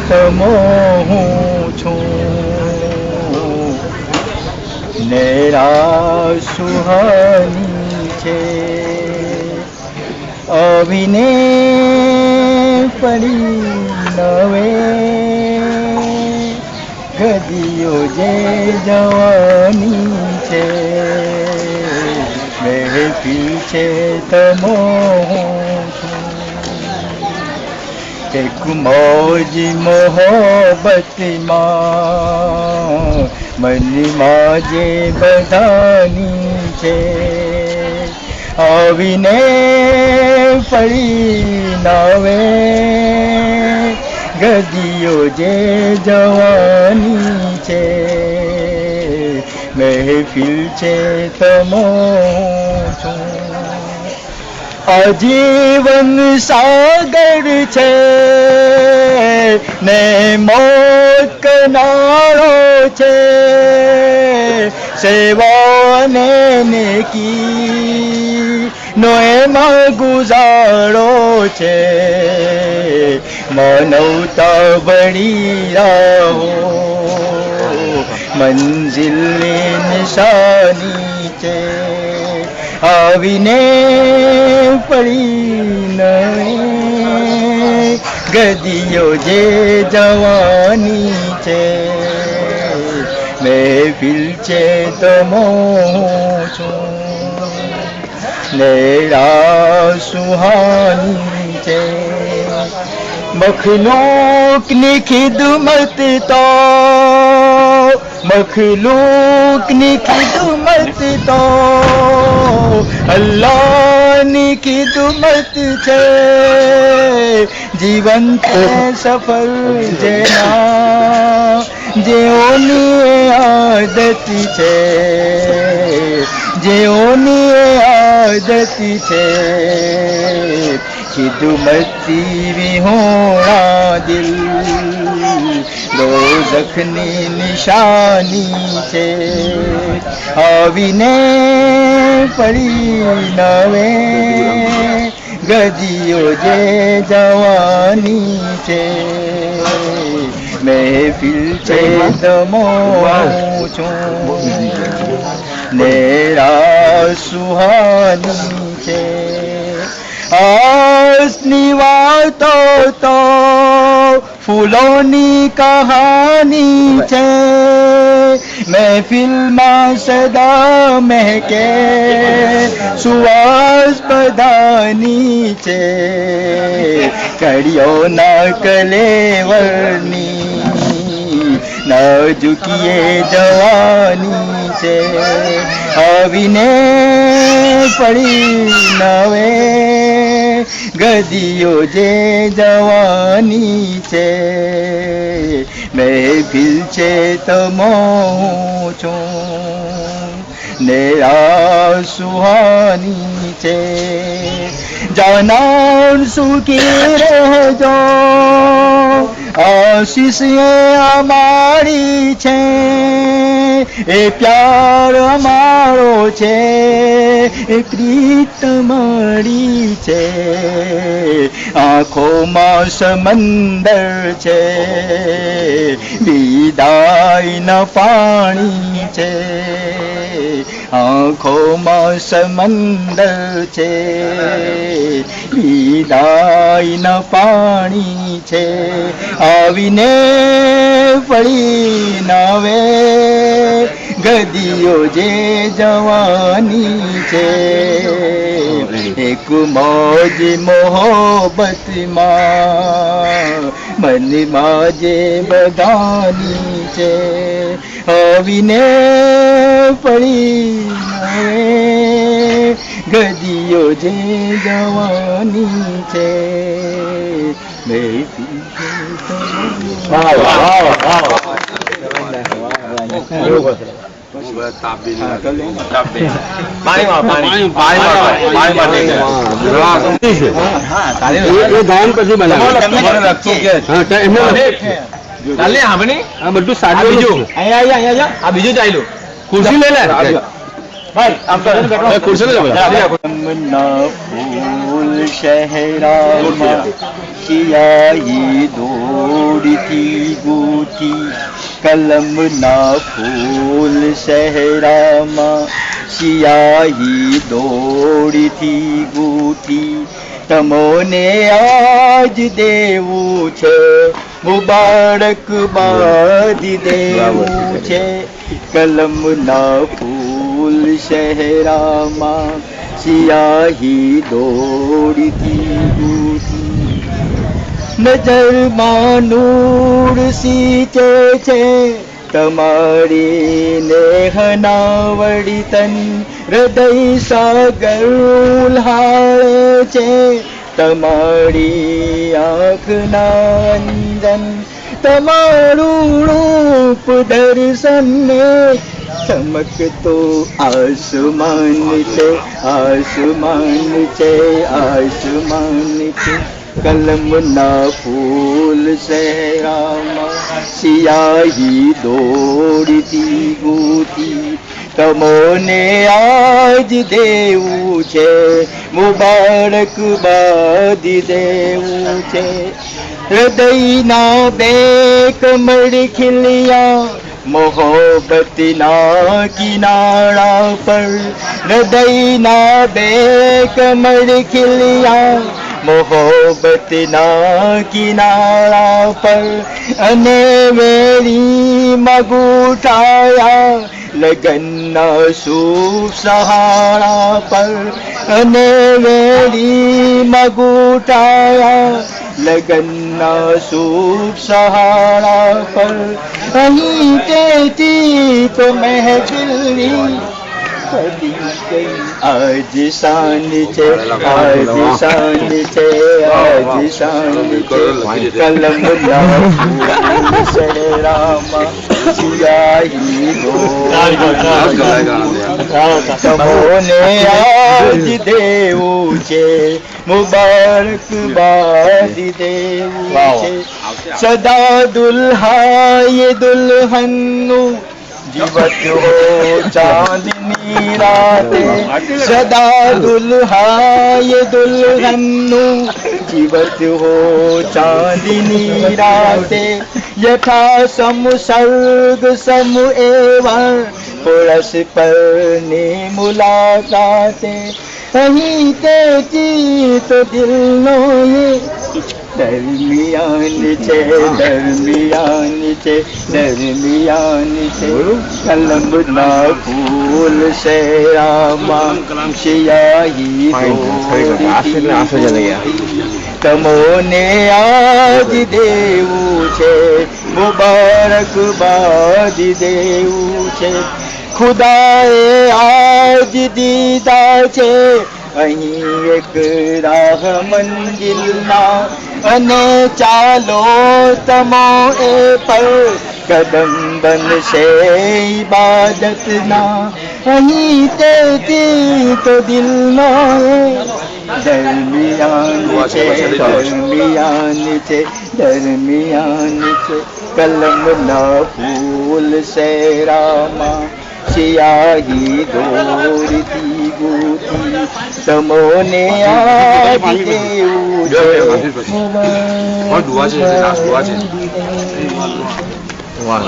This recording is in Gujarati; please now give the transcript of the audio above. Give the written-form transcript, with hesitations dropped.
તમો હું છું, નેરા સુહાની છે, અવિને પડી નવે ગદીઓ જે જવાની છે, મહેફિલ છે તમો હું છું, એક મોજ મોહબ્બતમાં મનમાં જે બધાની છે, આવીને પડી નવે ગદીઓ જે જવાની છે, મહેફિલ છે તમો છું, આજીવન સાગર છે ને મોત કિનારો છે, સેવા ને નેકી નો એમાં ગુજારો છે, માનવતા બળી રહો મંઝિલની નિશાની છે, આવીને પડી નવે ગદીઓ જે જવાની છે, મહેફિલ છે તમો હું છું, નેરા સુહાની છે, મખલૂકની ખિદમત તો મખલૂકની ખિદમત તો અલ્લાહની ખિદમત છે, જીવન તે સફળ જેના જેઓની આદત છે, જેઓની આદત છે, ખિદમતી વિહોણા દિલ દોઝખની નિશાની છે, આવીને પડી નવે ગદીઓ જે જવાની છે, મહેફિલ છે તમો હું છું, નેરા સુહાની છે, આસની વાતો તો ફૂલોની કહાની છે, મહેફિલમાં સદા મહેકે સુવાસ બધાની છે, કડીઓના કલેવરની નાજુકીએ જવાની છે, આવીને પડી નવે ગદીઓ જે જવાની છે, મહેફિલ છે તમો હું છું, નેરા સુહાની છે, જાનાન સુખી રહેજો આશીષ એ અમારી છે, એ પ્યાર અમારો છે, એ પ્રીત અમારી છે, આંખોમાં સમંદર છે, વિદાયના પાણી છે, આંખોમાં સમંદર છે, વિદાયના પાણી છે, આવીને પડી નવે ગદીઓ જે જવાની છે, એક મોજ મોહબ્બતમાં મનમાં જે બધાની છે, આવીને પડી નવે ગદીઓ જે જવાની છે, બીજું ચાલ્યું ખુરશી લે લે ફૂલ શહેરામાં શિયાઈ દોડતી ગૂંથી કલમના ફૂલ સહેરામાં સિયાહી દોડીથી ગૂંથી તમોને આજ દેવું છે મુબારક બાદી દેવું છે કલમના ફૂલ સહેરામાં સિયાહી દોડીથી ગૂંથી નજરમાં નૂર સીંચે છે તમારી નેહનાવડી તન હૃદય સાગર ઉલ્હાળે છે તમારી આંખના અંજન તમારું રૂપ દર્શનને ચમકતો આસમાન છે આસમાન છે આસમાન છે કલમના ફૂલ સહેરામાં સિયાહી દોડીથી ગૂંથી તમોને આજ દેવું છે મુબારક બાદી દેવું છે હૃદયના બે કમળ ખીલ્યા મોહબ્બતના કિનારા પર હૃદયના બે કમળ ખીલ્યા મોહબ્બતના કિનારા પર અને વેરી મગુઠાયા લગનના શુભ સહારા પર અને વેરી મગુઠાયા લગનના શુભ સહારા પર અહીં તેથી તો મહેફિલની આજ શાન છે આજ શાન છે આજ શાન છે કલમના ફૂલ સહેરામાં સિયાહી તમોને આજ દેવું છે મુબારક બાદી દેવું છે સદા દુલ્હાએ દુલ્હનનું જીવત હો ચાંદની રાતે સદા દુલ્હાએ દુલ્હનનું જીવત હો ચાંદની રાતે યથા સમ સર્ગ સમ એવા પરસ્પરની મુલાકાતે અહીં તેથી તો દિલનો એ દરમિયાન છે દરમિયાન છે દરમિયાન છે કલમના ફૂલ સહેરામાં સિયાહી દોડીથી તમોને આજ દેવું છે મુબારક બાદી દેવું છે ખુદાએ આજ દીધા છે અહીં એક રાહ મંજિલના અને ચાલો તમો એ પર કદમ બનશે ઇબાદતના અહીં તેથી તો દિલનો દરમિયાન છે દરમિયાન છે દરમિયાન છે કલમના ફૂલ સહેરામાં સિયાહી દોડીથી ગૂંથી તમોને આજ દેવું છે વાહ